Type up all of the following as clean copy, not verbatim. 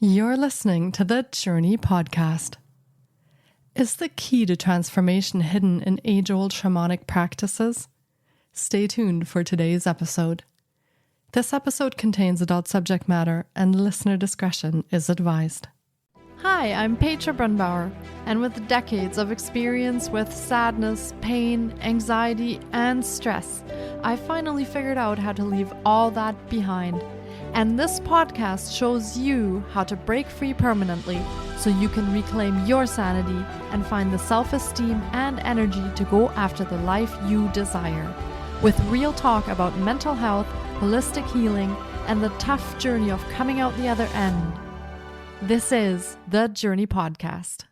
You're listening to the Journey Podcast. Is the key to transformation hidden in age-old shamanic practices? Stay tuned for today's episode. This episode contains adult subject matter and listener discretion is advised. Hi, I'm Petra Brunbauer, and with decades of experience with sadness, pain, anxiety, and stress, I finally figured out how to leave all that behind. And this podcast shows you how to break free permanently so you can reclaim your sanity and find the self-esteem and energy to go after the life you desire. With real talk about mental health, holistic healing, and the tough journey of coming out the other end. This is the Journey Podcast.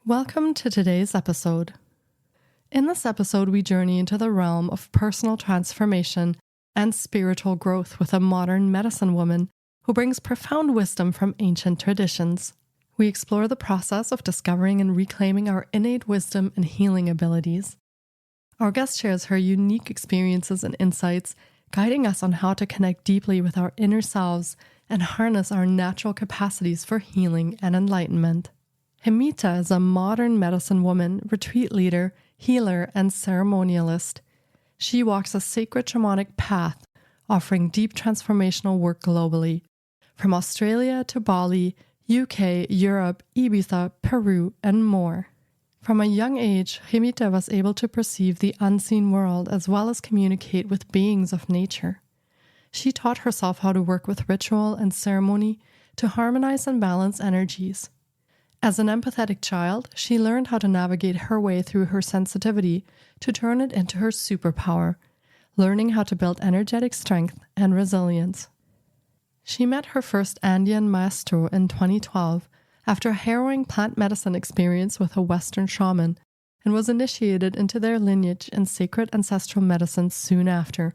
Welcome to today's episode. In this episode, we journey into the realm of personal transformation and spiritual growth with a modern medicine woman who brings profound wisdom from ancient traditions. We explore the process of discovering and reclaiming our innate wisdom and healing abilities. Our guest shares her unique experiences and insights, guiding us on how to connect deeply with our inner selves and harness our natural capacities for healing and enlightenment. Jemmita is a modern medicine woman, retreat leader, healer, and ceremonialist. She walks a sacred shamanic path, offering deep transformational work globally, from Australia to Bali, UK, Europe, Ibiza, Peru, and more. From a young age, Jemmita was able to perceive the unseen world as well as communicate with beings of nature. She taught herself how to work with ritual and ceremony to harmonize and balance energies. As an empathetic child, she learned how to navigate her way through her sensitivity to turn it into her superpower, learning how to build energetic strength and resilience. She met her first Andean maestro in 2012 after a harrowing plant medicine experience with a Western shaman and was initiated into their lineage in sacred ancestral medicine soon after.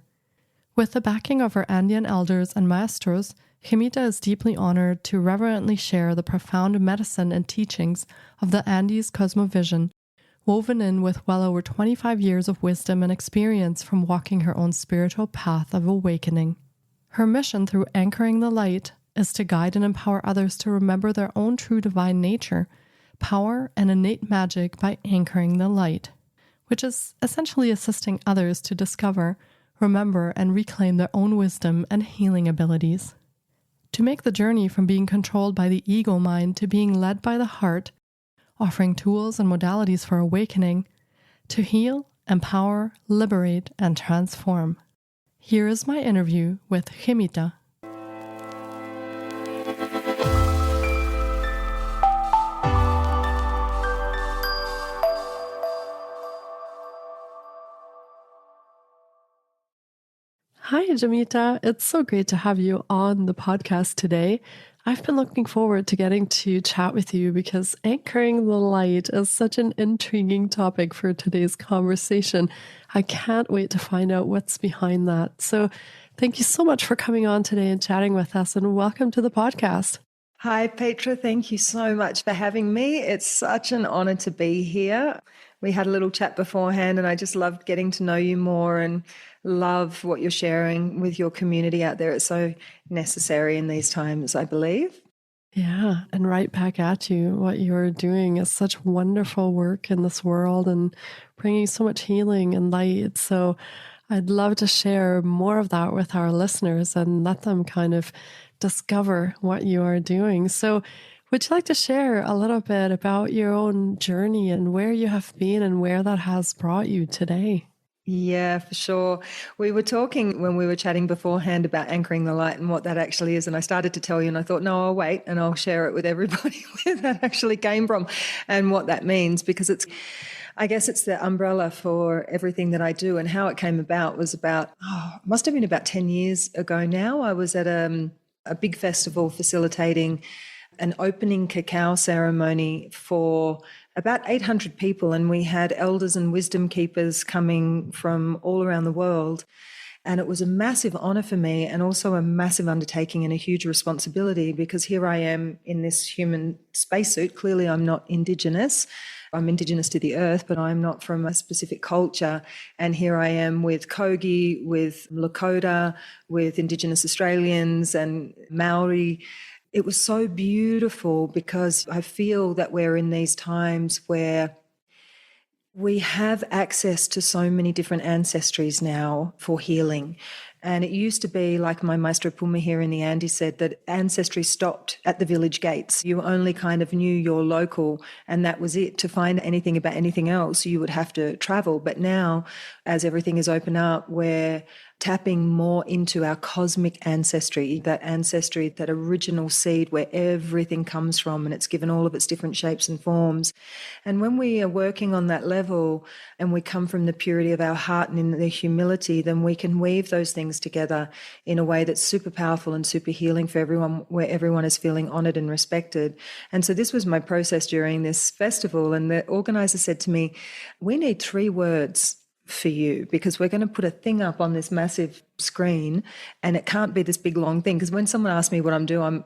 With the backing of her Andean elders and maestros, Jemmita is deeply honored to reverently share the profound medicine and teachings of the Andes cosmovision, woven in with well over 25 years of wisdom and experience from walking her own spiritual path of awakening. Her mission through anchoring the light is to guide and empower others to remember their own true divine nature, power, and innate magic by anchoring the light, which is essentially assisting others to discover, remember, and reclaim their own wisdom and healing abilities. To make the journey from being controlled by the ego mind to being led by the heart, offering tools and modalities for awakening, to heal, empower, liberate, and transform. Here is my interview with Jemmita. Hi, Jemmita. It's so great to have you on the podcast today. I've been looking forward to getting to chat with you because anchoring the light is such an intriguing topic for today's conversation. I can't wait to find out what's behind that. So thank you so much for coming on today and chatting with us, and welcome to the podcast. Hi, Petra. Thank you so much for having me. It's such an honor to be here. We had a little chat beforehand, and I just loved getting to know you more and love what you're sharing with your community out there. It's so necessary in these times, I believe. Yeah, and right back at you. What you're doing is such wonderful work in this world and bringing so much healing and light. So I'd love to share more of that with our listeners and let them kind of discover what you are doing. So would you like to share a little bit about your own journey and where you have been and where that has brought you today? Yeah, for sure. We were talking when we were chatting beforehand about anchoring the light and what that actually is. And I started to tell you and I thought, no, I'll wait and I'll share it with everybody where that actually came from and what that means, because I guess it's the umbrella for everything that I do. And how it came about was must have been about 10 years ago now. I was at a big festival facilitating an opening cacao ceremony for about 800 people, and we had elders and wisdom keepers coming from all around the world. And it was a massive honor for me and also a massive undertaking and a huge responsibility, because here I am in this human spacesuit. Clearly, I'm not Indigenous. I'm Indigenous to the earth, but I'm not from a specific culture. And here I am with Kogi, with Lakota, with Indigenous Australians and Maori. it was so beautiful because I feel that we're in these times where we have access to so many different ancestries now for healing. And it used to be, like my Maestro Puma here in the Andes said, that ancestry stopped at the village gates. You only kind of knew your local, and that was it. To find anything about anything else, you would have to travel. But now, as everything is open up, we're tapping more into our cosmic ancestry, that original seed where everything comes from, and it's given all of its different shapes and forms. And when we are working on that level and we come from the purity of our heart and in the humility, then we can weave those things together in a way that's super powerful and super healing for everyone, where everyone is feeling honored and respected. And so this was my process during this festival. And the organizer said to me, we need 3 words for you, because we're going to put a thing up on this massive screen, and it can't be this big long thing. Because when someone asks me what I'm doing,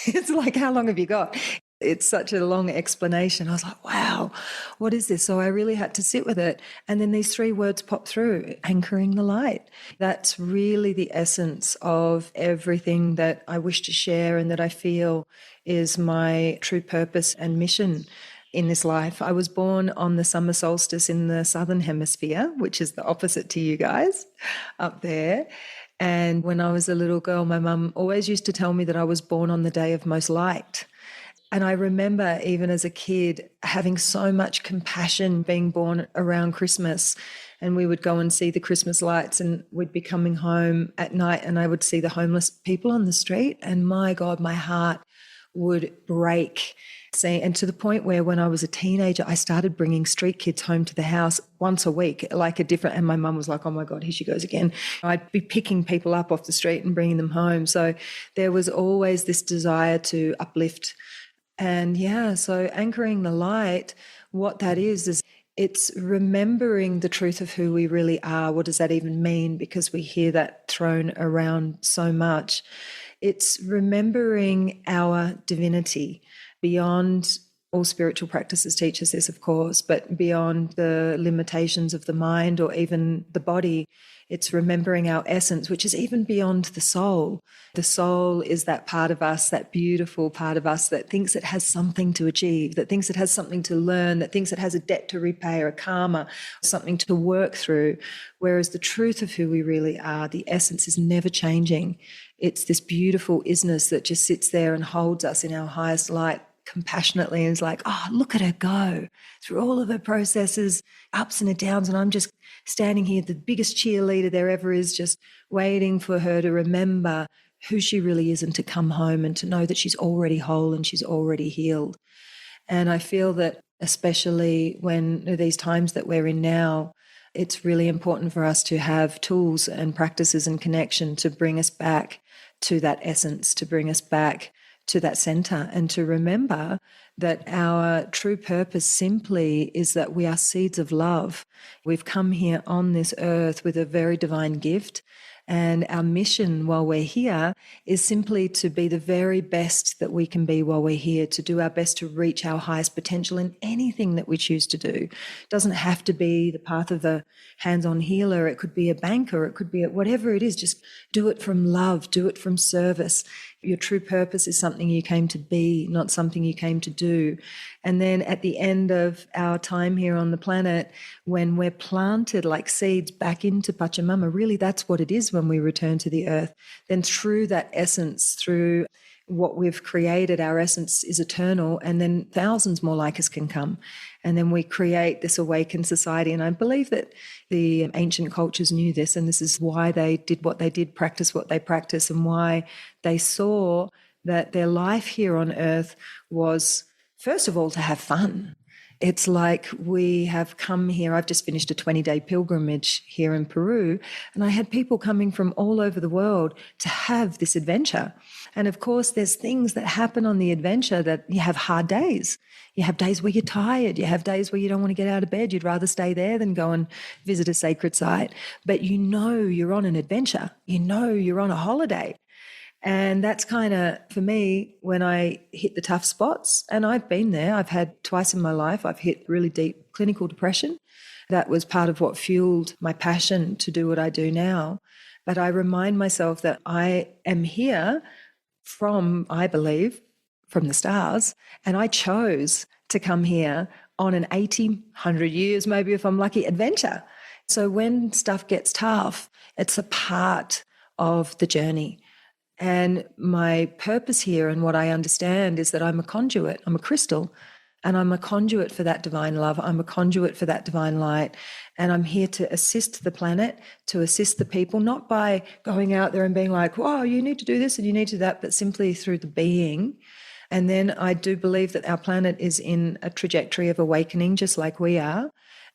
it's like, how long have you got? It's such a long explanation. I was like, wow, what is this? So I really had to sit with it. And then these 3 words pop through: anchoring the light. That's really the essence of everything that I wish to share and that I feel is my true purpose and mission in this life. I was born on the summer solstice in the southern hemisphere, which is the opposite to you guys up there. And when I was a little girl, my mum always used to tell me that I was born on the day of most light. And I remember even as a kid having so much compassion being born around Christmas. And we would go and see the Christmas lights, and we'd be coming home at night and I would see the homeless people on the street. And my God, my heart would break. And to the point where when I was a teenager, I started bringing street kids home to the house once a week, like a different, and my mum was like, oh my God, here she goes again. I'd be picking people up off the street and bringing them home. So there was always this desire to uplift. And yeah, so anchoring the light, what that is it's remembering the truth of who we really are. What does that even mean? Because we hear that thrown around so much. It's remembering our divinity beyond all spiritual practices teach us this, of course, but beyond the limitations of the mind or even the body. It's remembering our essence, which is even beyond the soul. The soul is that part of us, that beautiful part of us that thinks it has something to achieve, that thinks it has something to learn, that thinks it has a debt to repay or a karma, something to work through. Whereas the truth of who we really are, the essence, is never changing. It's this beautiful isness that just sits there and holds us in our highest light compassionately and is like, oh, look at her go through all of her processes, ups and her downs, and I'm just standing here, the biggest cheerleader there ever is, just waiting for her to remember who she really is and to come home and to know that she's already whole and she's already healed. And I feel that especially when these times that we're in now, it's really important for us to have tools and practices and connection to bring us back to that essence, to bring us back to that center, and to remember that our true purpose simply is that we are seeds of love. We've come here on this earth with a very divine gift, and our mission while we're here is simply to be the very best that we can be while we're here, to do our best to reach our highest potential in anything that we choose to do. It doesn't have to be the path of the hands-on healer. It could be a banker. It could be whatever it is. Just do it from love. Do it from service. Your true purpose is something you came to be, not something you came to do. And then at the end of our time here on the planet, when we're planted like seeds back into Pachamama, really that's what it is when we return to the earth. Then through that essence, through what we've created, our essence is eternal, and then thousands more like us can come. And then we create this awakened society. And I believe that the ancient cultures knew this, and this is why they did what they did, practice what they practice, and why they saw that their life here on earth was, first of all, to have fun. It's like we have come here. I've just finished a 20-day pilgrimage here in Peru, and I had people coming from all over the world to have this adventure. And of course, there's things that happen on the adventure that you have hard days. You have days where you're tired. You have days where you don't want to get out of bed. You'd rather stay there than go and visit a sacred site. But you know you're on an adventure. You know you're on a holiday. And that's kind of, for me, when I hit the tough spots, and I've been there, I've had twice in my life, I've hit really deep clinical depression. That was part of what fueled my passion to do what I do now. But I remind myself that I am here from, I believe, from the stars. And I chose to come here on an 80, 100 years, maybe if I'm lucky, adventure. So when stuff gets tough, it's a part of the journey. And my purpose here and what I understand is that I'm a conduit, I'm a crystal, and I'm a conduit for that divine love. I'm a conduit for that divine light. And I'm here to assist the planet, to assist the people, not by going out there and being like, "Wow, you need to do this and you need to do that," but simply through the being. And then I do believe that our planet is in a trajectory of awakening, just like we are.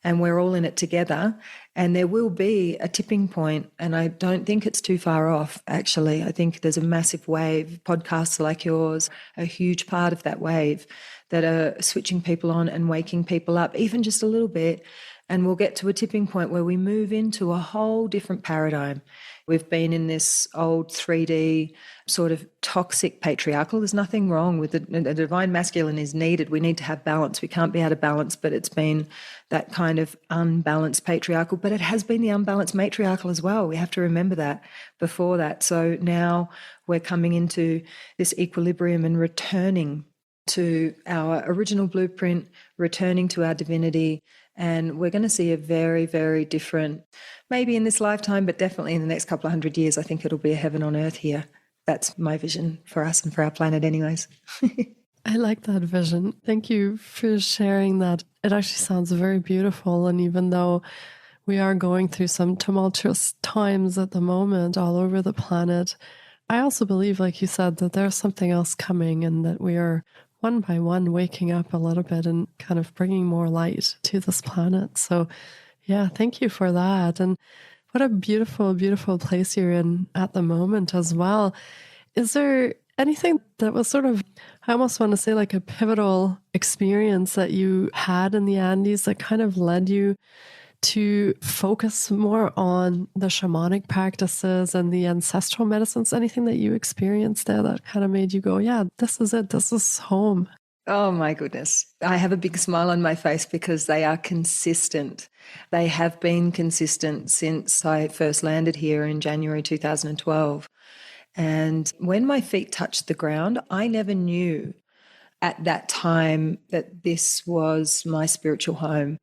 And we're all in it together. And there will be a tipping point. And I don't think it's too far off, actually. I think there's a massive wave. Podcasts like yours, a huge part of that wave that are switching people on and waking people up, even just a little bit. And we'll get to a tipping point where we move into a whole different paradigm. We've been in this old 3D sort of toxic patriarchal. There's nothing wrong with it. The divine masculine is needed. We need to have balance. We can't be out of balance, but it's been that kind of unbalanced patriarchal, but it has been the unbalanced matriarchal as well. We have to remember that before that. So now we're coming into this equilibrium and returning to our original blueprint, returning to our divinity. And we're going to see a very, very different, maybe in this lifetime, but definitely in the next couple of 100 years, I think it'll be a heaven on earth here. That's my vision for us and for our planet anyways. I like that vision. Thank you for sharing that. It actually sounds very beautiful. And even though we are going through some tumultuous times at the moment all over the planet, I also believe, like you said, that there's something else coming and that we are one by one waking up a little bit and kind of bringing more light to this planet. So yeah, thank you for that. And what a beautiful, beautiful place you're in at the moment as well. Is there anything that was sort of, I almost want to say like a pivotal experience that you had in the Andes that kind of led you to focus more on the shamanic practices and the ancestral medicines? Anything that you experienced there that kind of made you go, yeah, this is it, this is home? Oh my goodness. I have a big smile on my face because they are consistent. They have been consistent since I first landed here in January 2012. And when my feet touched the ground, I never knew at that time that this was my spiritual home.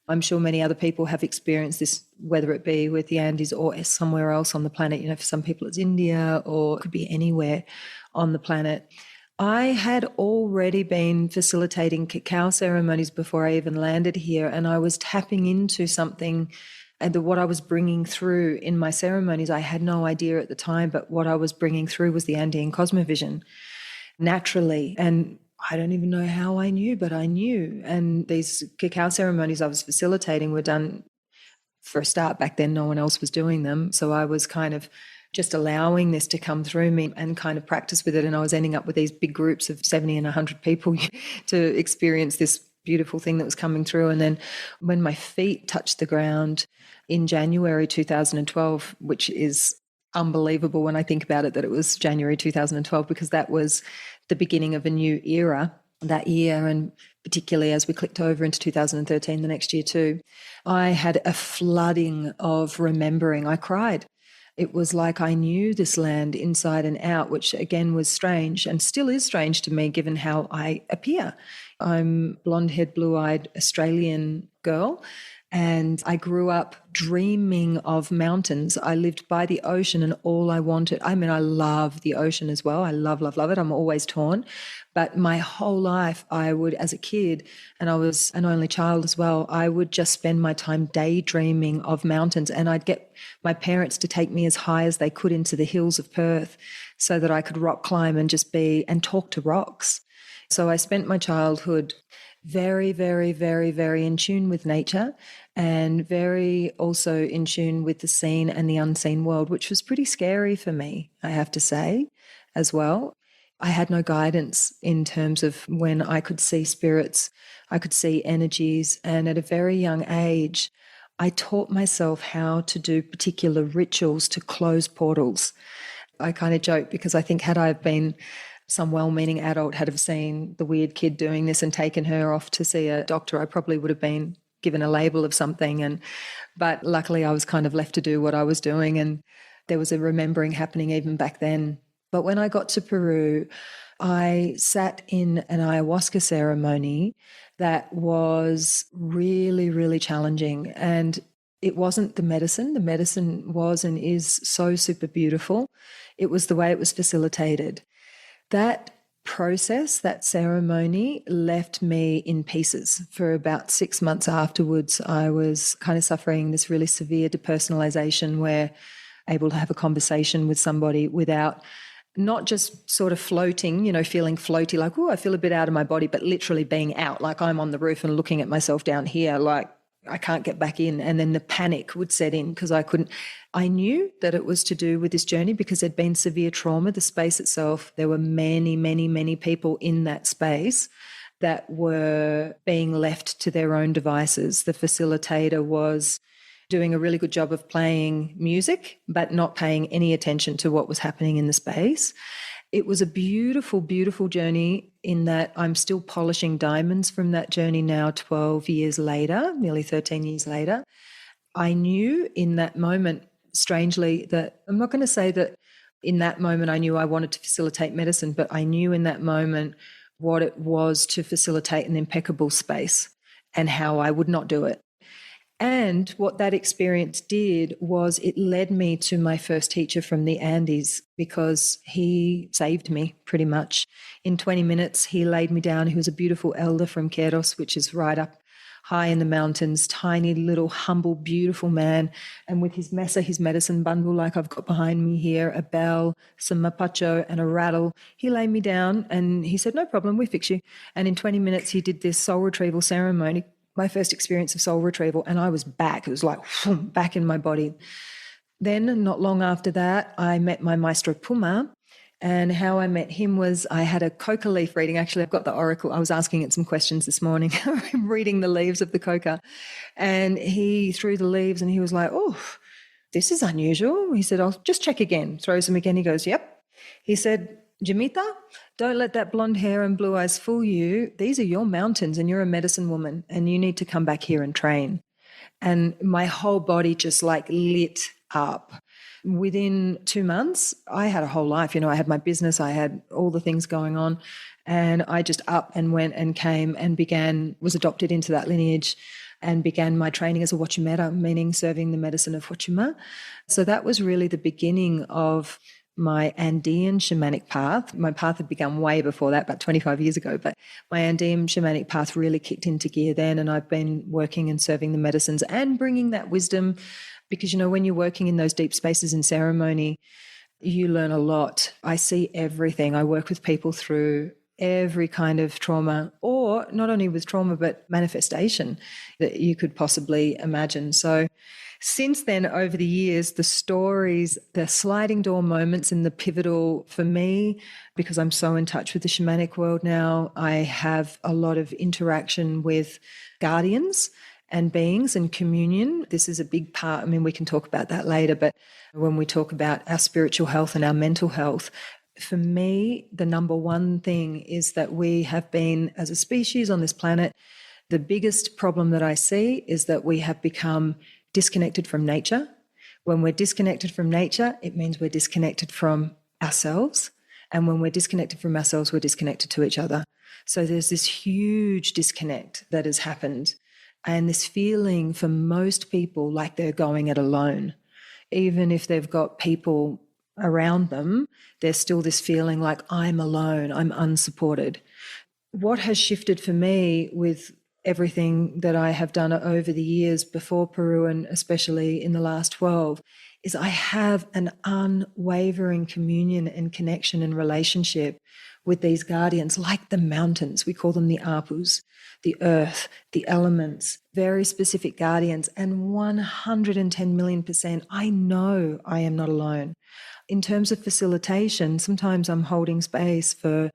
I'm sure many other people have experienced this, whether it be with the Andes or somewhere else on the planet. You know, for some people it's India or it could be anywhere on the planet. I had already been facilitating cacao ceremonies before I even landed here, and I was tapping into something, and what I was bringing through in my ceremonies, I had no idea at the time, but what I was bringing through was the Andean cosmovision naturally. And I don't even know how I knew, but I knew. And these cacao ceremonies I was facilitating were done, for a start, back then no one else was doing them. So I was kind of just allowing this to come through me and kind of practice with it. And I was ending up with these big groups of 70 and 100 people to experience this beautiful thing that was coming through. And then when my feet touched the ground in January 2012, which is unbelievable when I think about it, that it was January 2012, because that was the beginning of a new era that year, and particularly as we clicked over into 2013, the next year too, I had a flooding of remembering. I cried. It was like I knew this land inside and out, which again was strange and still is strange to me given how I appear. I'm blonde-haired, blue-eyed Australian girl, and I grew up dreaming of mountains. I lived by the ocean, and all I wanted, I mean, I love the ocean as well. I love, love, love it. I'm always torn. But my whole life, I would, as a kid, and I was an only child as well, I would just spend my time daydreaming of mountains. And I'd get my parents to take me as high as they could into the hills of Perth so that I could rock climb and just be and talk to rocks. So I spent my childhood very, very, very, very in tune with nature, and very also in tune with the seen and the unseen world, which was pretty scary for me, I have to say, as well. I had no guidance in terms of when I could see spirits, I could see energies, and at a very young age, I taught myself how to do particular rituals to close portals. I kind of joke because I think had I been some well-meaning adult had have seen the weird kid doing this and taken her off to see a doctor, I probably would have been given a label of something. But luckily I was kind of left to do what I was doing, and there was a remembering happening even back then. But when I got to Peru, I sat in an ayahuasca ceremony that was really, really challenging. And it wasn't the medicine. The medicine was and is so super beautiful. It was the way it was facilitated. That process, that ceremony, left me in pieces. For about 6 months afterwards, I was kind of suffering this really severe depersonalization where able to have a conversation with somebody without not just sort of floating, feeling floaty, like, oh, I feel a bit out of my body, but literally being out, like I'm on the roof and looking at myself down here, like I can't get back in. And then the panic would set in because I knew that it was to do with this journey because there'd been severe trauma. The space itself, there were many, many, many people in that space that were being left to their own devices. The facilitator was doing a really good job of playing music, but not paying any attention to what was happening in the space. It was a beautiful, beautiful journey in that I'm still polishing diamonds from that journey now 12 years later, nearly 13 years later. I knew in that moment, strangely, that I'm not going to say that in that moment I knew I wanted to facilitate medicine, but I knew in that moment what it was to facilitate an impeccable space and how I would not do it. And what that experience did was it led me to my first teacher from the Andes because he saved me pretty much. In 20 minutes, he laid me down. He was a beautiful elder from Queros, which is right up high in the mountains, tiny little humble, beautiful man. And with his mesa, his medicine bundle, like I've got behind me here, a bell, some mapacho and a rattle, he laid me down and he said, no problem, we fix you. And in 20 minutes, he did this soul retrieval ceremony, my first experience of soul retrieval, and I was back. It was like back in my body. Then, not long after that, I met my maestro Puma, and how I met him was I had a coca leaf reading. Actually, I've got the oracle. I was asking it some questions this morning. I'm reading the leaves of the coca, and he threw the leaves, and he was like, "Oh, this is unusual." He said, "I'll just check again." Throws them again. He goes, "Yep." He said, "Jemmita, don't let that blonde hair and blue eyes fool you. These are your mountains and you're a medicine woman and you need to come back here and train." And my whole body just like lit up. Within 2 months, I had a whole life. I had my business, I had all the things going on. And I just up and went and came and was adopted into that lineage and began my training as a Wachumera, meaning serving the medicine of Wachuma. So that was really the beginning of my Andean shamanic path. My path had begun way before that, about 25 years ago, but my Andean shamanic path really kicked into gear then, and I've been working and serving the medicines and bringing that wisdom because, when you're working in those deep spaces in ceremony, you learn a lot. I see everything. I work with people through every kind of trauma, or not only with trauma, but manifestation that you could possibly imagine. So since then, over the years, the stories, the sliding door moments and the pivotal for me, because I'm so in touch with the shamanic world now, I have a lot of interaction with guardians and beings and communion. This is a big part. I mean, we can talk about that later, but when we talk about our spiritual health and our mental health, for me, the number one thing is that we have been, as a species on this planet, the biggest problem that I see is that we have become disconnected from nature. When we're disconnected from nature, it means we're disconnected from ourselves. And when we're disconnected from ourselves, we're disconnected to each other. So there's this huge disconnect that has happened. And this feeling for most people like they're going it alone. Even if they've got people around them, there's still this feeling like I'm alone, I'm unsupported. What has shifted for me with everything that I have done over the years before Peru and especially in the last 12 is I have an unwavering communion and connection and relationship with these guardians, like the mountains. We call them the apus, the earth, the elements, very specific guardians. And 110 million%, I know I am not alone. In terms of facilitation, sometimes I'm holding space for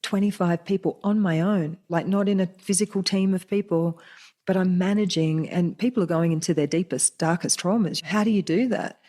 25 people on my own, like not in a physical team of people, but I'm managing and people are going into their deepest, darkest traumas. How do you do that?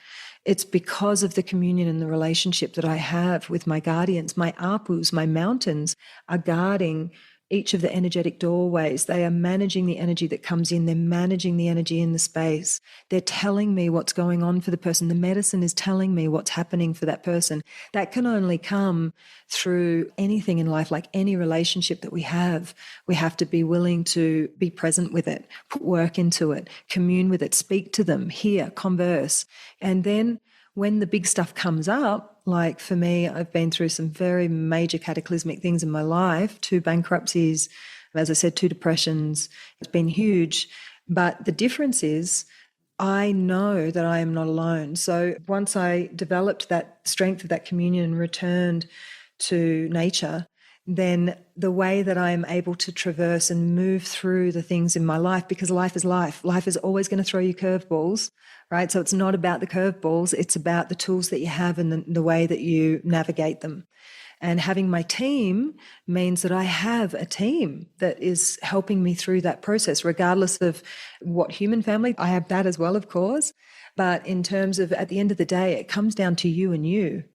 It's because of the communion and the relationship that I have with my guardians. My apus, my mountains, are guarding each of the energetic doorways. They are managing the energy that comes in. They're managing the energy in the space. They're telling me what's going on for the person. The medicine is telling me what's happening for that person. That can only come through anything in life, like any relationship that we have. We have to be willing to be present with it, put work into it, commune with it, speak to them, hear, converse. And then when the big stuff comes up, like for me, I've been through some very major cataclysmic things in my life, 2 bankruptcies, as I said, 2 depressions. It's been huge. But the difference is I know that I am not alone. So once I developed that strength of that communion and returned to nature, then the way that I am able to traverse and move through the things in my life, because life is life. Life is always going to throw you curveballs, right? So it's not about the curveballs. It's about the tools that you have and the way that you navigate them. And having my team means that I have a team that is helping me through that process, regardless of what human family. I have that as well, of course. But in terms of, at the end of the day, it comes down to you and you.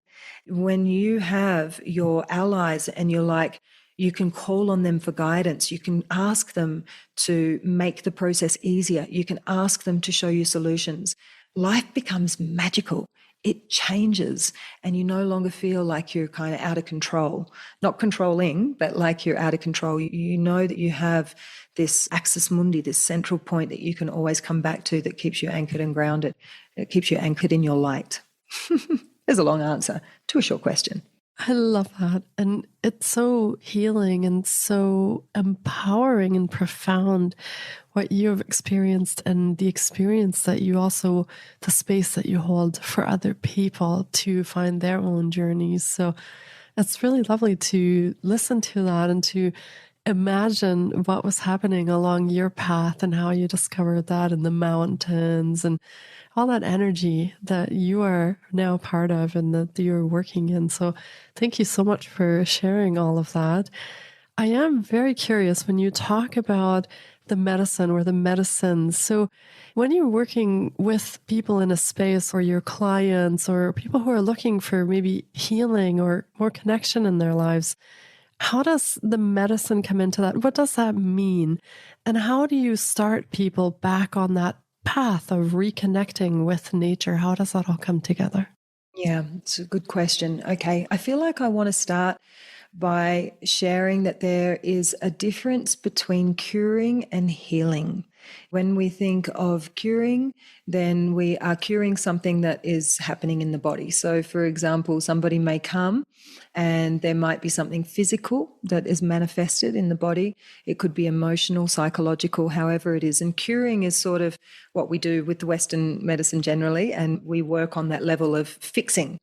When you have your allies and you're like, you can call on them for guidance. You can ask them to make the process easier. You can ask them to show you solutions. Life becomes magical. It changes, and you no longer feel like you're kind of out of control. Not controlling, but like you're out of control. You know that you have this axis mundi, this central point that you can always come back to that keeps you anchored and grounded. It keeps you anchored in your light. There's a long answer to a short question. I love that. And it's so healing and so empowering and profound what you've experienced, and the experience that you also, the space that you hold for other people to find their own journeys. So it's really lovely to listen to that and to imagine what was happening along your path and how you discovered that in the mountains and all that energy that you are now part of and that you're working in. So thank you so much for sharing all of that. I am very curious when you talk about the medicine or the medicines. So when you're working with people in a space, or your clients or people who are looking for maybe healing or more connection in their lives, how does the medicine come into that? What does that mean? And how do you start people back on that path of reconnecting with nature? How does that all come together? Yeah, it's a good question. Okay, I feel like I want to start by sharing that there is a difference between curing and healing. When we think of curing, then we are curing something that is happening in the body. So, for example, somebody may come and there might be something physical that is manifested in the body. It could be emotional, psychological, however it is. And curing is sort of what we do with the Western medicine generally, and we work on that level of fixing.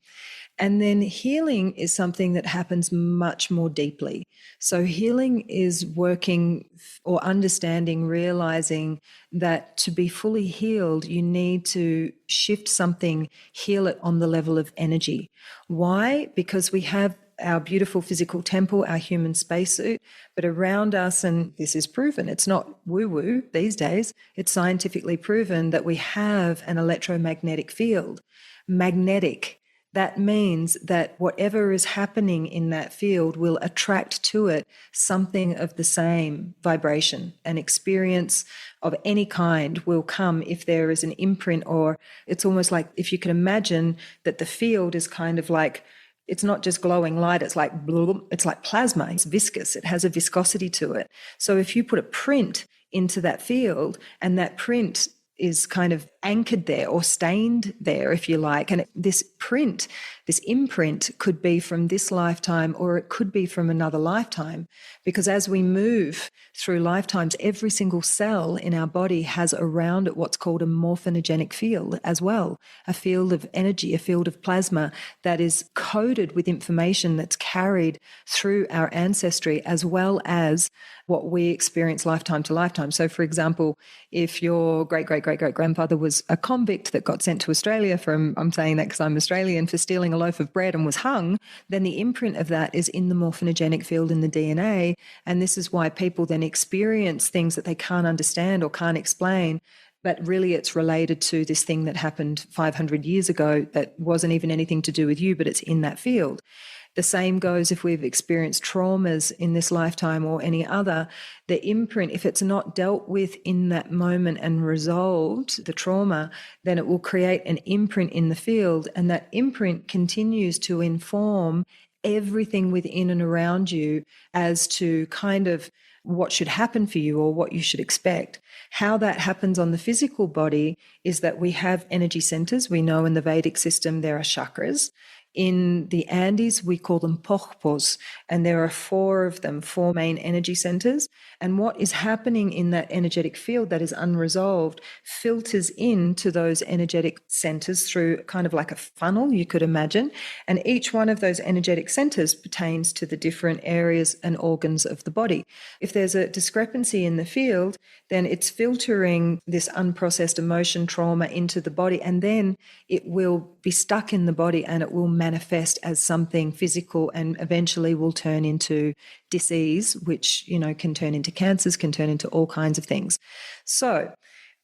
And then healing is something that happens much more deeply. So healing is working or understanding, realizing that to be fully healed, you need to shift something, heal it on the level of energy. Why? Because we have our beautiful physical temple, our human spacesuit, but around us, and this is proven, it's not woo-woo these days, it's scientifically proven that we have an electromagnetic field. Magnetic. That means that whatever is happening in that field will attract to it something of the same vibration. An experience of any kind will come if there is an imprint, or it's almost like if you can imagine that the field is kind of like, it's not just glowing light, it's like it's like plasma, it's viscous, it has a viscosity to it. So if you put a print into that field and that print is kind of anchored there or stained there, if you like. And this print, this imprint could be from this lifetime, or it could be from another lifetime. Because as we move through lifetimes, every single cell in our body has around it what's called a morphinogenic field as well, a field of energy, a field of plasma that is coded with information that's carried through our ancestry, as well as what we experience lifetime to lifetime. So, for example, if your great-great-great-great-grandfather was a convict that got sent to Australia from, I'm saying that because I'm Australian, for stealing a loaf of bread and was hung, then the imprint of that is in the morphinogenic field in the DNA. And this is why people then experience things that they can't understand or can't explain. But really it's related to this thing that happened 500 years ago that wasn't even anything to do with you, but it's in that field. The same goes if we've experienced traumas in this lifetime or any other. The imprint, if it's not dealt with in that moment and resolved, the trauma, then it will create an imprint in the field, and that imprint continues to inform everything within and around you as to kind of what should happen for you or what you should expect. How that happens on the physical body is that we have energy centers. We know in the Vedic system there are chakras. In the Andes, we call them pohpos, and there are 4 of them, 4 main energy centers. And what is happening in that energetic field that is unresolved filters into those energetic centers through kind of like a funnel, you could imagine. And each one of those energetic centers pertains to the different areas and organs of the body. If there's a discrepancy in the field, then it's filtering this unprocessed emotion, trauma into the body, and then it will be stuck in the body and it will manifest as something physical and eventually will turn into disease, which, can turn into cancers, can turn into all kinds of things. So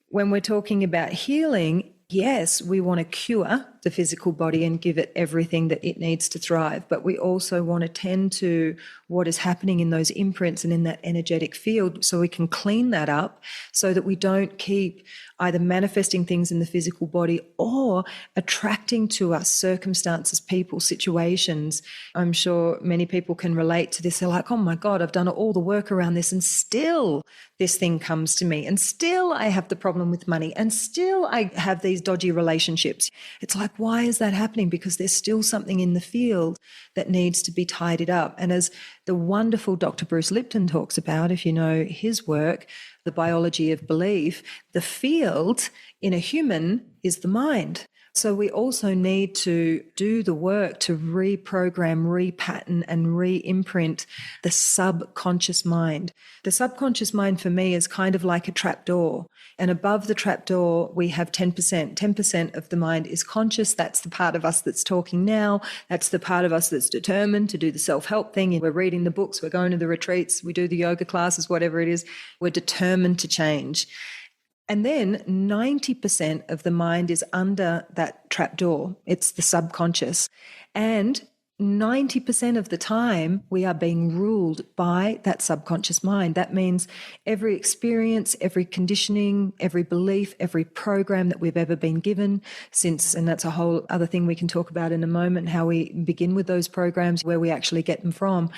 when we're talking about healing, yes, we want to cure the physical body and give it everything that it needs to thrive, but we also want to tend to what is happening in those imprints and in that energetic field so we can clean that up so that we don't keep either manifesting things in the physical body or attracting to us circumstances, people, situations. I'm sure many people can relate to this. They're like, oh my God, I've done all the work around this and still this thing comes to me and still I have the problem with money and still I have these dodgy relationships. It's like, why is that happening? Because there's still something in the field that needs to be tidied up. And as the wonderful Dr. Bruce Lipton talks about, if you know his work, The Biology of Belief, the field in a human is the mind. So we also need to do the work to reprogram, repattern, and re-imprint the subconscious mind. The subconscious mind for me is kind of like a trapdoor. And above the trapdoor, we have 10%. 10% of the mind is conscious. That's the part of us that's talking now. That's the part of us that's determined to do the self-help thing. We're reading the books, we're going to the retreats, we do the yoga classes, whatever it is. We're determined to change. And then 90% of the mind is under that trapdoor. It's the subconscious. And 90% of the time, we are being ruled by that subconscious mind. That means every experience, every conditioning, every belief, every program that we've ever been given since, and that's a whole other thing we can talk about in a moment, how we begin with those programs, where we actually get them from.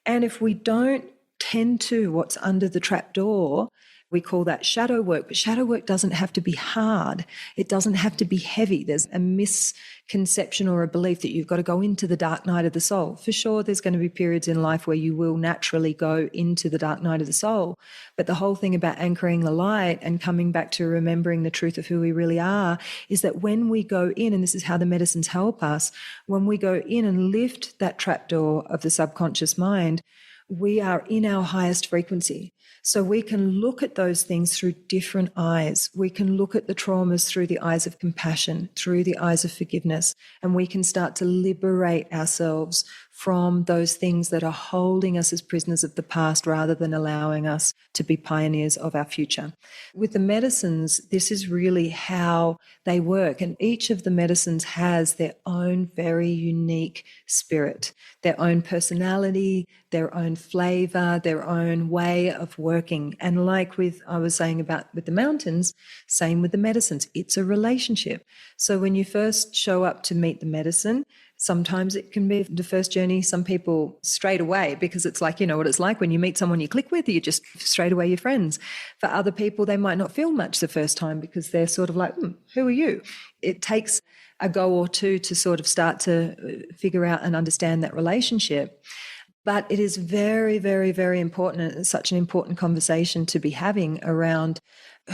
And if we don't tend to what's under the trapdoor, we call that shadow work, but shadow work doesn't have to be hard. It doesn't have to be heavy. There's a misconception or a belief that you've got to go into the dark night of the soul. For sure, there's going to be periods in life where you will naturally go into the dark night of the soul. But the whole thing about anchoring the light and coming back to remembering the truth of who we really are is that when we go in, and this is how the medicines help us, when we go in and lift that trapdoor of the subconscious mind, we are in our highest frequency. So we can look at those things through different eyes. We can look at the traumas through the eyes of compassion, through the eyes of forgiveness, and we can start to liberate ourselves from those things that are holding us as prisoners of the past rather than allowing us to be pioneers of our future. With the medicines, this is really how they work. And each of the medicines has their own very unique spirit, their own personality, their own flavor, their own way of working. And like I was saying about with the mountains, same with the medicines. It's a relationship. So when you first show up to meet the medicine, sometimes it can be the first journey, some people straight away, because it's like, you know what it's like when you meet someone you click with, you just straight away your friends. For other people, they might not feel much the first time because they're sort of like, who are you? It takes a go or two to sort of start to figure out and understand that relationship. But it is very, very, very important, and it's such an important conversation to be having around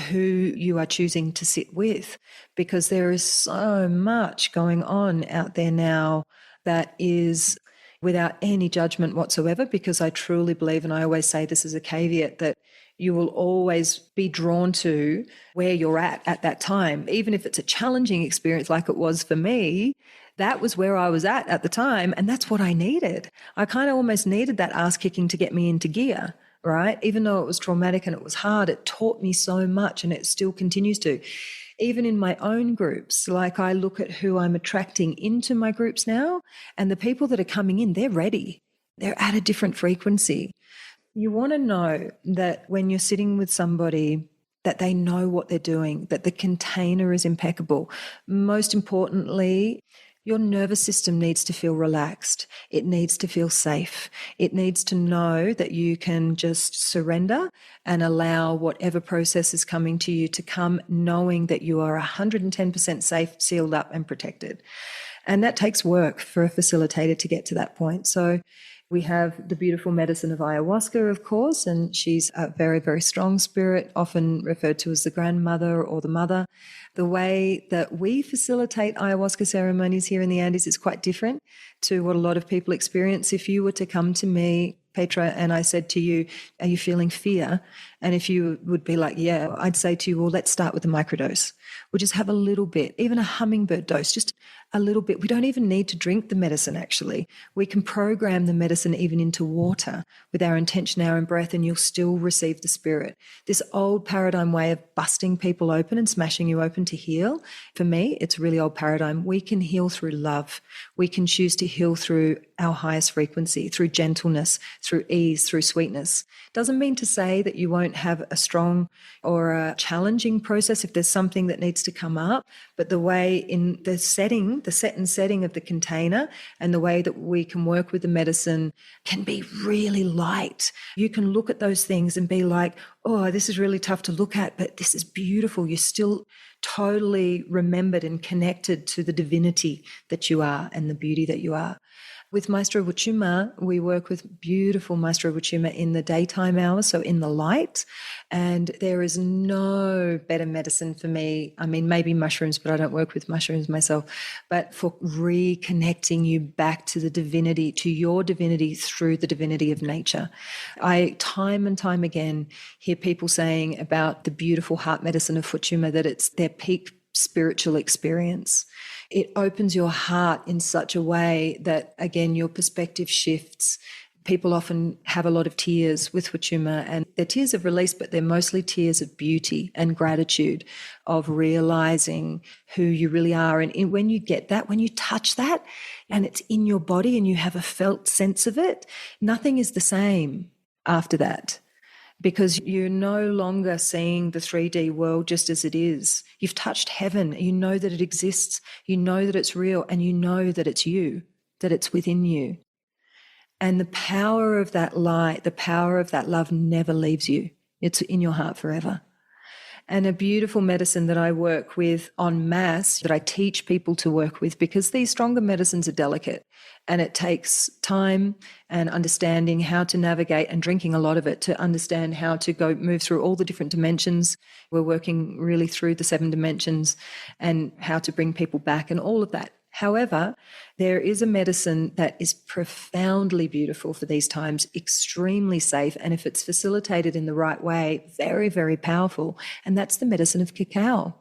who you are choosing to sit with, because there is so much going on out there now that is without any judgment whatsoever, because I truly believe, and I always say this as a caveat, that you will always be drawn to where you're at that time. Even if it's a challenging experience like it was for me, that was where I was at the time, and that's what I needed. I kind of almost needed that ass kicking to get me into gear, right? Even though it was traumatic and it was hard, it taught me so much, and it still continues to. Even in my own groups, like I look at who I'm attracting into my groups now, and the people that are coming in, they're ready. They're at a different frequency. You want to know that when you're sitting with somebody, that they know what they're doing, that the container is impeccable. Most importantly, your nervous system needs to feel relaxed. It needs to feel safe. It needs to know that you can just surrender and allow whatever process is coming to you to come, knowing that you are 110% safe, sealed up, and protected. And that takes work for a facilitator to get to that point. So we have the beautiful medicine of ayahuasca, of course, and she's a very, very strong spirit, often referred to as the grandmother or the mother. The way that we facilitate ayahuasca ceremonies here in the Andes is quite different to what a lot of people experience. If you were to come to me, Petra, and I said to you, are you feeling fear? And if you would be like, yeah, I'd say to you, well, let's start with a microdose. We'll just have a little bit, even a hummingbird dose, just a little bit. We don't even need to drink the medicine, actually. We can program the medicine even into water with our intention, our own breath, and you'll still receive the spirit. This old paradigm way of busting people open and smashing you open to heal, for me, it's a really old paradigm. We can heal through love. We can choose to heal through our highest frequency, through gentleness, through ease, through sweetness. Doesn't mean to say that you won't have a strong or a challenging process if there's something that needs to come up, but the way in the setting, the set and setting of the container, and the way that we can work with the medicine can be really light. You can look at those things and be like, oh, this is really tough to look at, but this is beautiful. You're still totally remembered and connected to the divinity that you are and the beauty that you are. With Maestro Wachuma, we work with beautiful Maestro Wachuma in the daytime hours, so in the light. And there is no better medicine for me. I mean, maybe mushrooms, but I don't work with mushrooms myself. But for reconnecting you back to the divinity, to your divinity through the divinity of nature. I, time and time again, hear people saying about the beautiful heart medicine of Wachuma that it's their peak spiritual experience. It opens your heart in such a way that, again, your perspective shifts. People often have a lot of tears with Wachuma, and they're tears of release, but they're mostly tears of beauty and gratitude, of realizing who you really are. And when you get that, when you touch that, and it's in your body and you have a felt sense of it, nothing is the same after that. Because you're no longer seeing the 3D world just as it is. You've touched heaven. You know that it exists. You know that it's real, and you know that it's you, that it's within you. And the power of that light, the power of that love never leaves you. It's in your heart forever. And a beautiful medicine that I work with en masse, that I teach people to work with, because these stronger medicines are delicate and it takes time and understanding how to navigate and drinking a lot of it to understand how to go move through all the different dimensions. We're working really through the 7 dimensions and how to bring people back and all of that. However, there is a medicine that is profoundly beautiful for these times, extremely safe, and if it's facilitated in the right way, very, very powerful, and that's the medicine of cacao.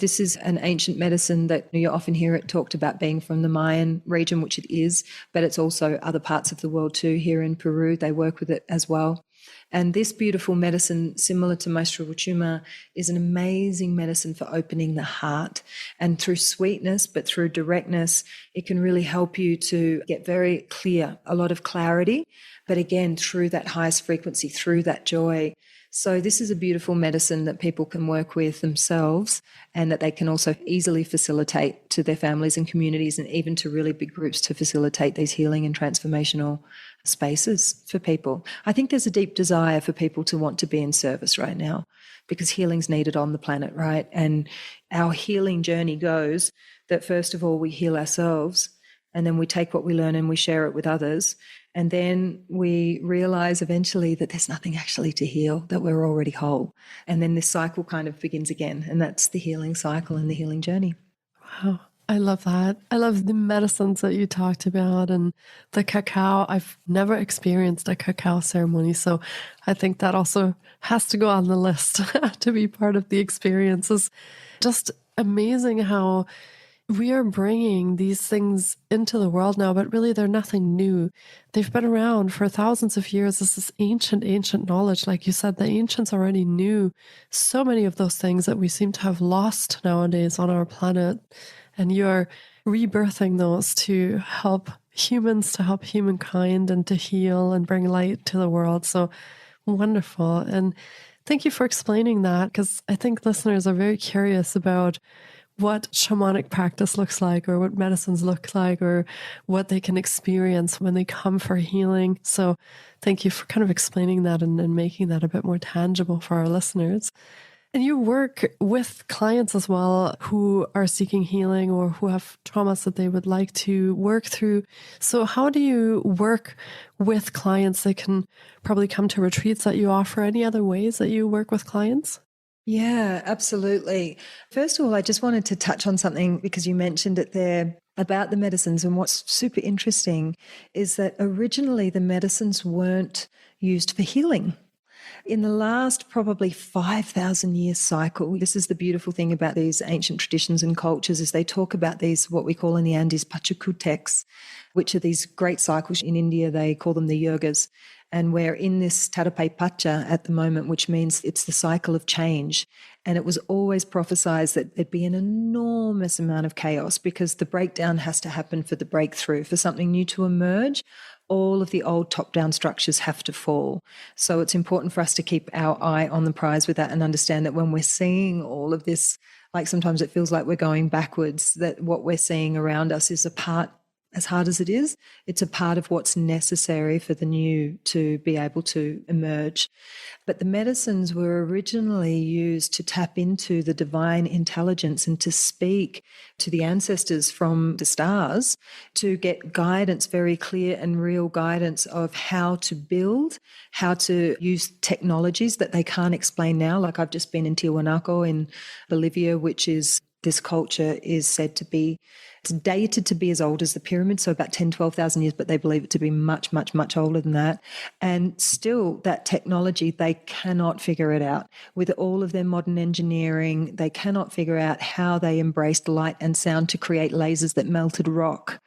This is an ancient medicine that you often hear it talked about being from the Mayan region, which it is, but it's also other parts of the world too. Here in Peru, they work with it as well. And this beautiful medicine, similar to Maestro Wachuma, is an amazing medicine for opening the heart. And through sweetness, but through directness, it can really help you to get very clear, a lot of clarity, but again, through that highest frequency, through that joy. So this is a beautiful medicine that people can work with themselves and that they can also easily facilitate to their families and communities and even to really big groups to facilitate these healing and transformational spaces for people. I think there's a deep desire for people to want to be in service right now because healing's needed on the planet, right? And our healing journey goes that first of all, we heal ourselves and then we take what we learn and we share it with others. And then we realize eventually that there's nothing actually to heal, that we're already whole. And then this cycle kind of begins again. And that's the healing cycle and the healing journey. Wow. I love that. I love the medicines that you talked about and the cacao. I've never experienced a cacao ceremony. So I think that also has to go on the list to be part of the experiences. Just amazing how we are bringing these things into the world now, but really they're nothing new. They've been around for thousands of years. This is ancient knowledge. Like you said, the ancients already knew so many of those things that we seem to have lost nowadays on our planet. And you are rebirthing those to help humans, to help humankind, and to heal and bring light to the world. So wonderful. And thank you for explaining that, because I think listeners are very curious about what shamanic practice looks like, or what medicines look like, or what they can experience when they come for healing. So thank you for kind of explaining that and making that a bit more tangible for our listeners. And you work with clients as well who are seeking healing or who have traumas that they would like to work through. So how do you work with clients? They can probably come to retreats that you offer. Any other ways that you work with clients? Yeah, absolutely. First of all, I just wanted to touch on something because you mentioned it there about the medicines. And what's super interesting is that originally the medicines weren't used for healing. In the last probably 5,000 year cycle, this is the beautiful thing about these ancient traditions and cultures, is they talk about these, what we call in the Andes, pachakuteks, which are these great cycles. In India, they call them the yogas. And we're in this tarapai pacha at the moment, which means it's the cycle of change. And it was always prophesied that there'd be an enormous amount of chaos because the breakdown has to happen for the breakthrough, for something new to emerge. All of the old top-down structures have to fall. So it's important for us to keep our eye on the prize with that and understand that when we're seeing all of this, like sometimes it feels like we're going backwards, that what we're seeing around us is a part, as hard as it is, it's a part of what's necessary for the new to be able to emerge. But the medicines were originally used to tap into the divine intelligence and to speak to the ancestors from the stars to get guidance, very clear and real guidance of how to build, how to use technologies that they can't explain now. Like I've just been in Tiwanaku in Bolivia, which is, this culture is said to be, it's dated to be as old as the pyramids, so about 10, 12,000 years, but they believe it to be much, much, much older than that. And still, that technology, they cannot figure it out. With all of their modern engineering, they cannot figure out how they embraced light and sound to create lasers that melted rock.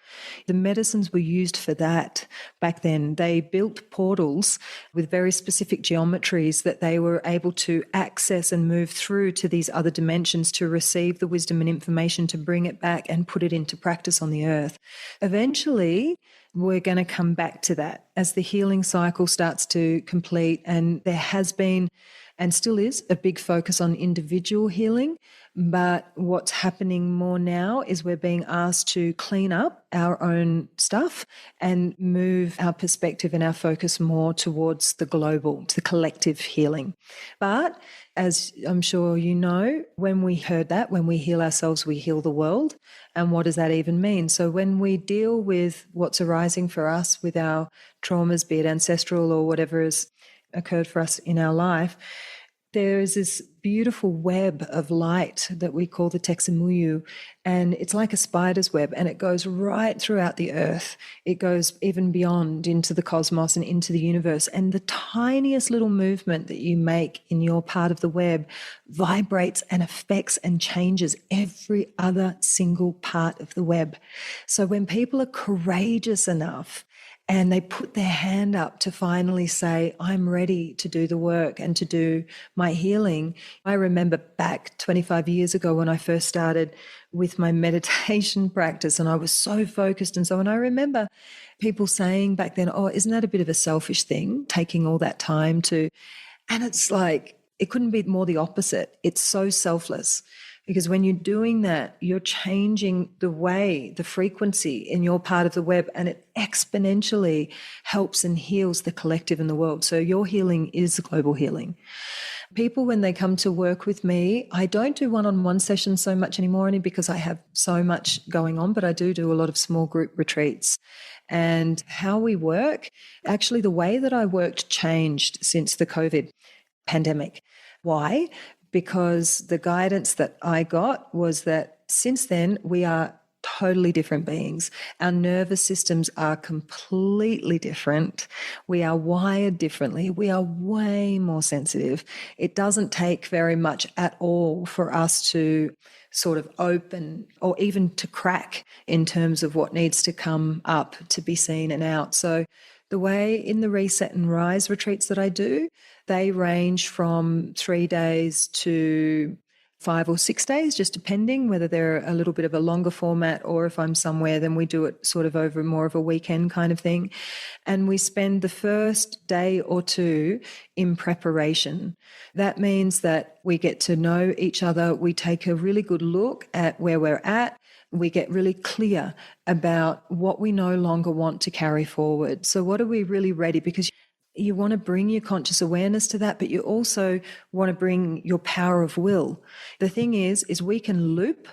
The medicines were used for that back then. They built portals with very specific geometries that they were able to access and move through to these other dimensions to receive the wisdom and information to bring it back and put it into practice on the earth. Eventually, we're going to come back to that as the healing cycle starts to complete. And there has been and still is a big focus on individual healing. But what's happening more now is we're being asked to clean up our own stuff and move our perspective and our focus more towards the global, to the collective healing. But as I'm sure you know, when we heard that, when we heal ourselves, we heal the world. And what does that even mean? So when we deal with what's arising for us with our traumas, be it ancestral or whatever has occurred for us in our life, there is this beautiful web of light that we call the Texamuyu, and it's like a spider's web, and it goes right throughout the earth. It goes even beyond into the cosmos and into the universe, and the tiniest little movement that you make in your part of the web vibrates and affects and changes every other single part of the web. So when people are courageous enough and they put their hand up to finally say, I'm ready to do the work and to do my healing. I remember back 25 years ago when I first started with my meditation practice, and I was so focused and so on. I remember people saying back then, oh, isn't that a bit of a selfish thing, taking all that time to, and it's like, it couldn't be more the opposite. It's so selfless. Because when you're doing that, you're changing the way, the frequency in your part of the web, and it exponentially helps and heals the collective in the world. So your healing is global healing. People, when they come to work with me, I don't do one-on-one sessions so much anymore, only because I have so much going on, but I do a lot of small group retreats. And how we work, actually the way that I worked changed since the COVID pandemic. Why? Because the guidance that I got was that since then we are totally different beings. Our nervous systems are completely different. We are wired differently. We are way more sensitive. It doesn't take very much at all for us to sort of open or even to crack in terms of what needs to come up to be seen and out. So the way in the Reset and Rise retreats that I do, they range from 3 days to 5 or 6 days, just depending whether they're a little bit of a longer format, or if I'm somewhere, then we do it sort of over more of a weekend kind of thing. And we spend the first day or two in preparation. That means that we get to know each other. We take a really good look at where we're at. We get really clear about what we no longer want to carry forward. So what are we really ready? Because you want to bring your conscious awareness to that, but you also want to bring your power of will. The thing is we can loop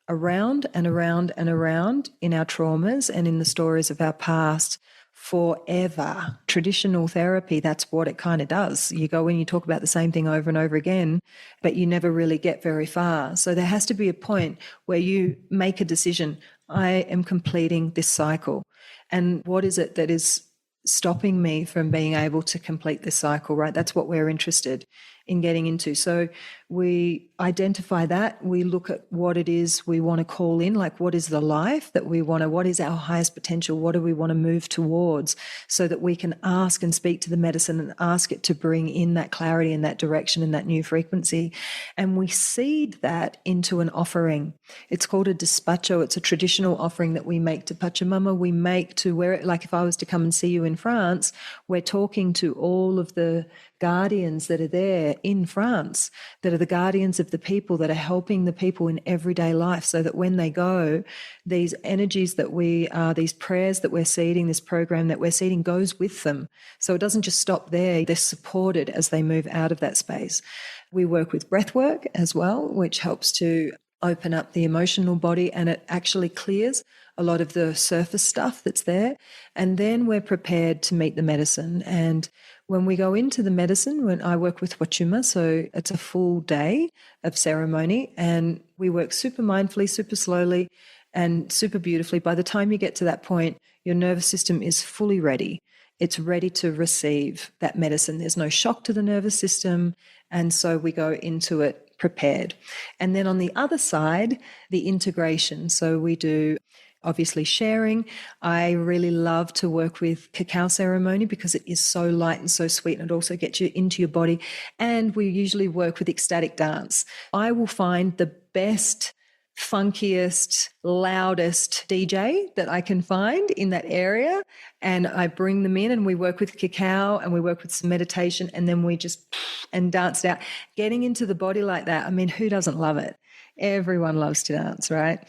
around and around and around in our traumas and in the stories of our past forever. Traditional therapy, that's what it kind of does. You go in, you talk about the same thing over and over again, but you never really get very far. So there has to be a point where you make a decision. I am completing this cycle. And what is it that is stopping me from being able to complete this cycle, right? That's what we're interested in getting into. So we identify that. We look at what it is we want to call in, like what is the life that we want to, what is our highest potential? What do we want to move towards, so that we can ask and speak to the medicine and ask it to bring in that clarity and that direction and that new frequency. And we seed that into an offering. It's called a despacho. It's a traditional offering that we make to Pachamama. We make to where, like if I was to come and see you in France, we're talking to all of the guardians that are there in France, that are the guardians of the people, that are helping the people in everyday life, so that when they go, these energies that we are, these prayers that we're seeding, this program that we're seeding goes with them. So it doesn't just stop there. They're supported as they move out of that space. We work with breath work as well, which helps to open up the emotional body, and it actually clears a lot of the surface stuff that's there. And then we're prepared to meet the medicine. And when we go into the medicine, when I work with Wachuma, so it's a full day of ceremony, and we work super mindfully, super slowly, and super beautifully. By the time you get to that point, your nervous system is fully ready. It's ready to receive that medicine. There's no shock to the nervous system. And so we go into it prepared. And then on the other side, the integration. So we do obviously sharing. I really love to work with cacao ceremony because it is so light and so sweet, and it also gets you into your body. And we usually work with ecstatic dance. I will find the best, funkiest, loudest DJ that I can find in that area, and I bring them in, and we work with cacao, and we work with some meditation, and then we just and dance it out. Getting into the body like that, I mean, who doesn't love it? Everyone loves to dance, right?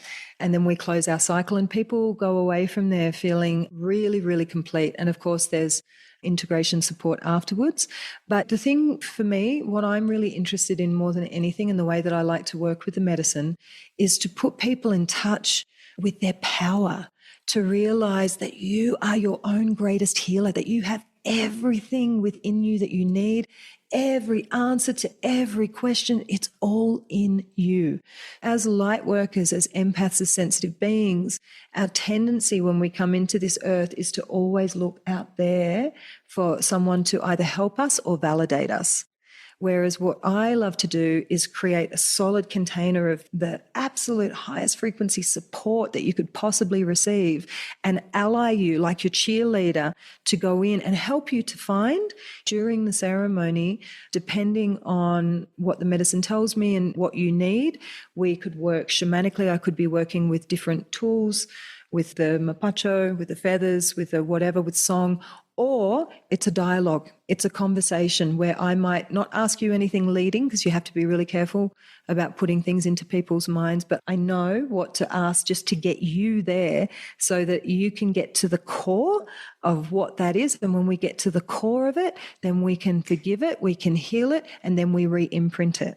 And then we close our cycle, and people go away from there feeling really, really complete. And of course, there's integration support afterwards. But the thing for me, what I'm really interested in more than anything, and the way that I like to work with the medicine, is to put people in touch with their power, to realize that you are your own greatest healer, that you have everything within you that you need. Every answer to every question, it's all in you. As light workers, as empaths, as sensitive beings, our tendency when we come into this earth is to always look out there for someone to either help us or validate us. Whereas what I love to do is create a solid container of the absolute highest frequency support that you could possibly receive, and ally you like your cheerleader to go in and help you to find during the ceremony, depending on what the medicine tells me and what you need. We could work shamanically. I could be working with different tools, with the mapacho, with the feathers, with the whatever, with song, or it's a dialogue. It's a conversation where I might not ask you anything leading, because you have to be really careful about putting things into people's minds, but I know what to ask just to get you there so that you can get to the core of what that is. And when we get to the core of it, then we can forgive it, we can heal it, and then we re-imprint it.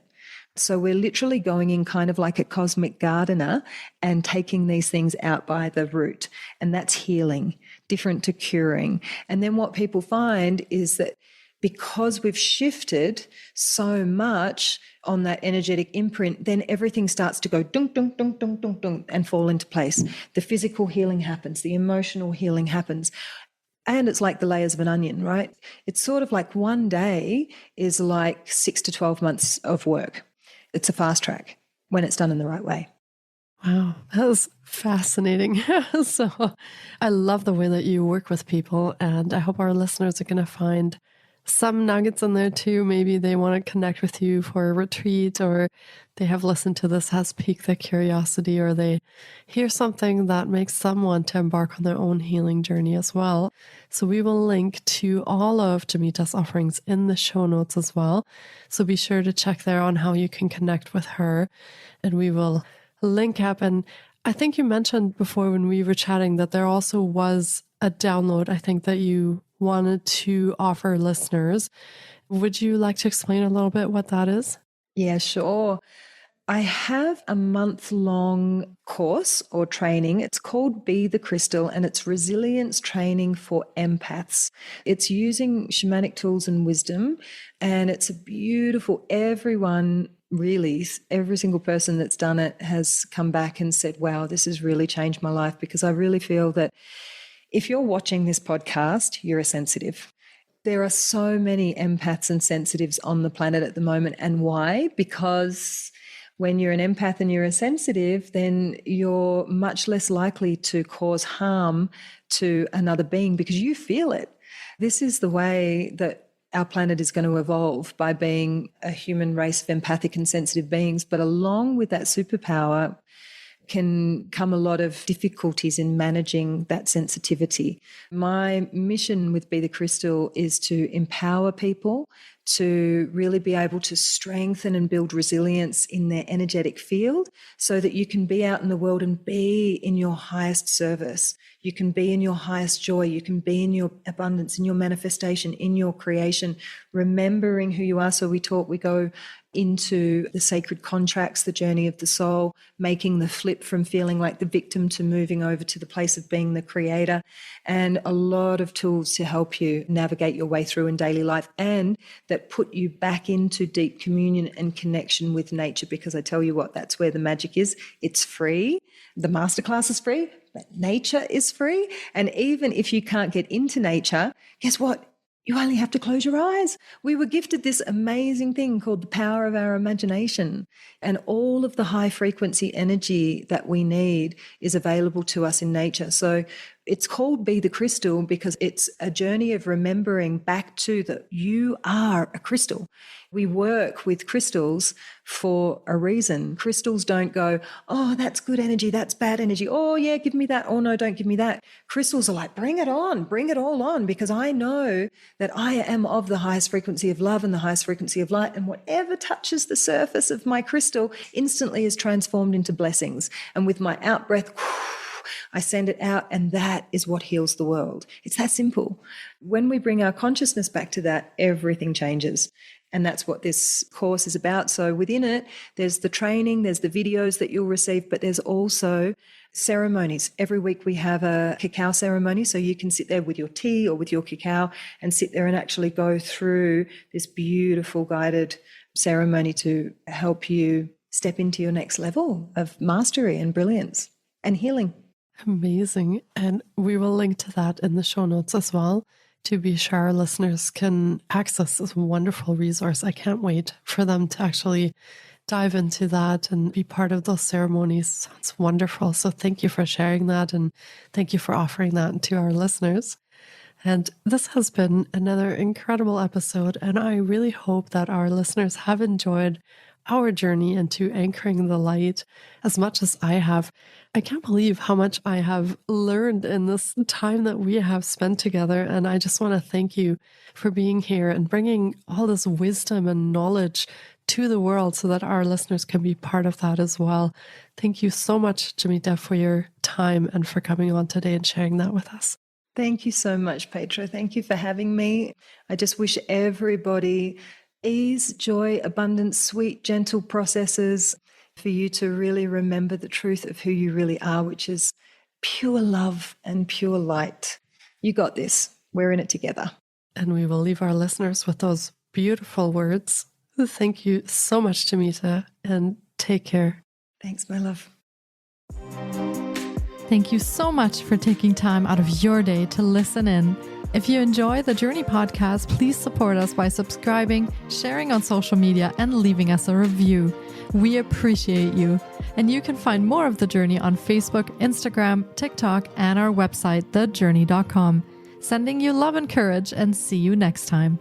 So we're literally going in kind of like a cosmic gardener and taking these things out by the root. And that's healing, different to curing. And then what people find is that because we've shifted so much on that energetic imprint, then everything starts to go dunk, dunk, dunk, dunk, dunk, dunk, and fall into place. The physical healing happens, the emotional healing happens. And it's like the layers of an onion, right? It's sort of like one day is like 6 to 12 months of work. It's a fast track when it's done in the right way. Wow, that was fascinating. So I love the way that you work with people, and I hope our listeners are going to find some nuggets in there too. Maybe they want to connect with you for a retreat, or they have listened to this, has piqued their curiosity, or they hear something that makes them want to embark on their own healing journey as well. So we will link to all of Jemmita's offerings in the show notes as well. So be sure to check there on how you can connect with her, and we will link up. And I think you mentioned before when we were chatting that there also was a download, I think, that you wanted to offer listeners. Would you like to explain a little bit what that is? Yeah, sure. I have a month-long course or training. It's called Be the Crystal, and it's resilience training for empaths. It's using shamanic tools and wisdom, and it's a beautiful, everyone really, every single person that's done it has come back and said, wow, this has really changed my life, because I really feel that if you're watching this podcast, you're a sensitive. There are so many empaths and sensitives on the planet at the moment. And why? Because when you're an empath and you're a sensitive, then you're much less likely to cause harm to another being because you feel it. This is the way that our planet is going to evolve, by being a human race of empathic and sensitive beings. But along with that superpower can come a lot of difficulties in managing that sensitivity. My mission with Be the Crystal is to empower people to really be able to strengthen and build resilience in their energetic field, so that you can be out in the world and be in your highest service. You can be in your highest joy. You can be in your abundance, in your manifestation, in your creation, remembering who you are. So we go into the sacred contracts, the journey of the soul, making the flip from feeling like the victim to moving over to the place of being the creator, and a lot of tools to help you navigate your way through in daily life, and that put you back into deep communion and connection with nature. Because I tell you what, that's where the magic is. It's free. The masterclass is free, but nature is free. And even if you can't get into nature, guess what? You only have to close your eyes. We were gifted this amazing thing called the power of our imagination. And all of the high frequency energy that we need is available to us in nature. So it's called Be the Crystal because it's a journey of remembering back to that you are a crystal. We work with crystals for a reason. Crystals don't go, oh, that's good energy, that's bad energy. Oh, yeah, give me that. Oh, no, don't give me that. Crystals are like, bring it on, bring it all on, because I know that I am of the highest frequency of love and the highest frequency of light. And whatever touches the surface of my crystal instantly is transformed into blessings. And with my out breath, I send it out, and that is what heals the world. It's that simple. When we bring our consciousness back to that, everything changes. And that's what this course is about. So within it, there's the training, there's the videos that you'll receive, but there's also ceremonies. Every week we have a cacao ceremony. So you can sit there with your tea or with your cacao and sit there and actually go through this beautiful guided ceremony to help you step into your next level of mastery and brilliance and healing. Amazing. And we will link to that in the show notes as well, to be sure our listeners can access this wonderful resource. I can't wait for them to actually dive into that and be part of those ceremonies. Sounds wonderful. So thank you for sharing that, and thank you for offering that to our listeners. And this has been another incredible episode, and I really hope that our listeners have enjoyed our journey into anchoring the light as much as I have. I can't believe how much I have learned in this time that we have spent together. And I just want to thank you for being here and bringing all this wisdom and knowledge to the world so that our listeners can be part of that as well. Thank you so much, Jemmita, for your time and for coming on today and sharing that with us. Thank you so much, Petra. Thank you for having me. I just wish everybody ease, joy, abundance, sweet, gentle processes, for you to really remember the truth of who you really are, which is pure love and pure light. You got this. We're in it together. And we will leave our listeners with those beautiful words. Thank you so much, Jemmita, and take care. Thanks, my love. Thank you so much for taking time out of your day to listen in. If you enjoy the Journey podcast, please support us by subscribing, sharing on social media, and leaving us a review. We appreciate you. And you can find more of The Journey on Facebook, Instagram, TikTok, and our website, thejourney.com. Sending you love and courage, and see you next time.